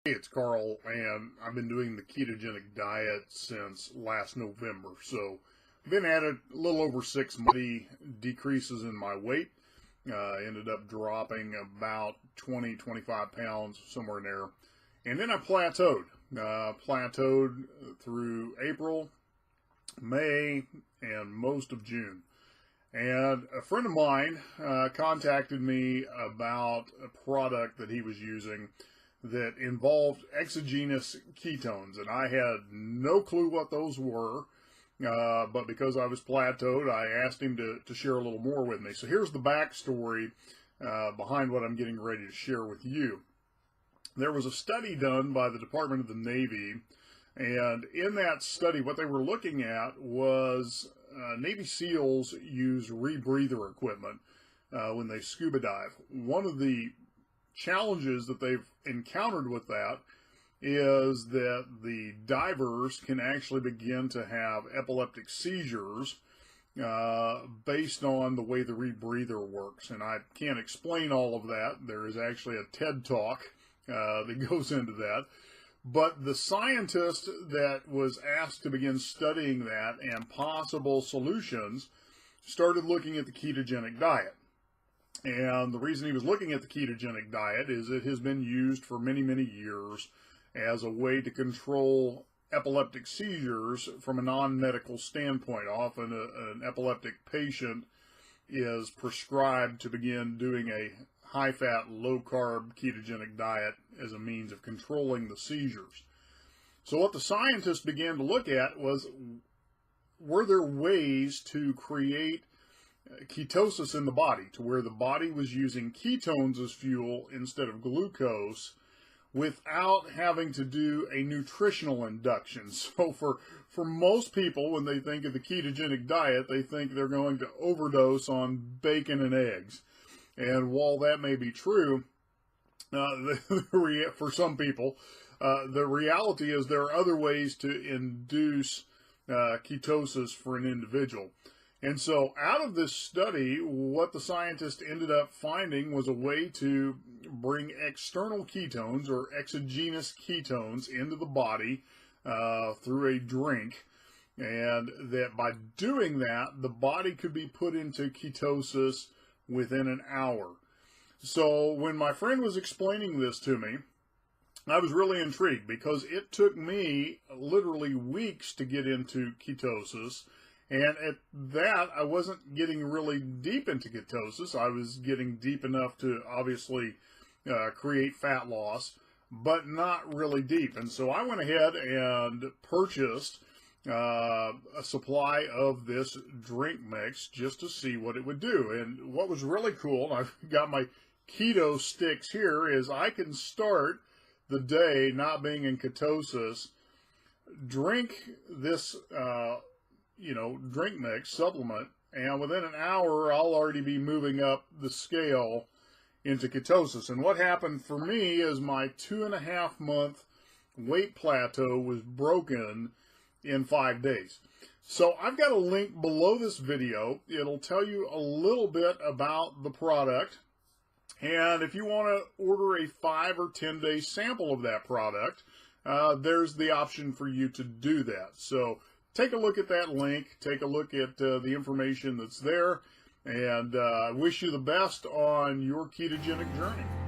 Hey, it's Carl, and I've been doing the ketogenic diet since last November. So I've been at it a little over 6 months. Decreases in my weight. Ended up dropping about 25 pounds, somewhere in there. And then I plateaued. Plateaued through April, May, and most of June. And a friend of mine contacted me about a product that he was using that involved exogenous ketones, and I had no clue what those were, but because I was plateaued, I asked him to share a little more with me. So here's the backstory behind what I'm getting ready to share with you. There was a study done by the Department of the Navy, and in that study, what they were looking at was Navy SEALs use rebreather equipment when they scuba dive. One of the challenges that they've encountered with that is that the divers can actually begin to have epileptic seizures based on the way the rebreather works. And I can't explain all of that. There is actually a TED Talk that goes into that. But the scientist that was asked to begin studying that and possible solutions started looking at the ketogenic diet. And the reason he was looking at the ketogenic diet is it has been used for many, many years as a way to control epileptic seizures from a non-medical standpoint. Often an epileptic patient is prescribed to begin doing a high-fat, low-carb ketogenic diet as a means of controlling the seizures. So what the scientists began to look at was, were there ways to create ketosis in the body, to where the body was using ketones as fuel instead of glucose without having to do a nutritional induction. So for most people, when they think of the ketogenic diet, they think they're going to overdose on bacon and eggs. And while that may be true, for some people, the reality is there are other ways to induce ketosis for an individual. And so out of this study, what the scientists ended up finding was a way to bring external ketones or exogenous ketones into the body through a drink. And that by doing that, the body could be put into ketosis within an hour. So when my friend was explaining this to me, I was really intrigued because it took me literally weeks to get into ketosis. And at that, I wasn't getting really deep into ketosis. I was getting deep enough to obviously create fat loss, but not really deep. And so I went ahead and purchased a supply of this drink mix just to see what it would do. And what was really cool, I've got my keto sticks here, is I can start the day not being in ketosis, drink this drink mix supplement, and within an hour I'll already be moving up the scale into ketosis. And what happened for me is my 2.5 month weight plateau was broken in 5 days. So I've got a link below this video. It'll tell you a little bit about the product, and if you want to order a 5 or 10 day sample of that product, there's the option for you to do that. So take a look at that link, take a look at the information that's there, and I wish you the best on your ketogenic journey.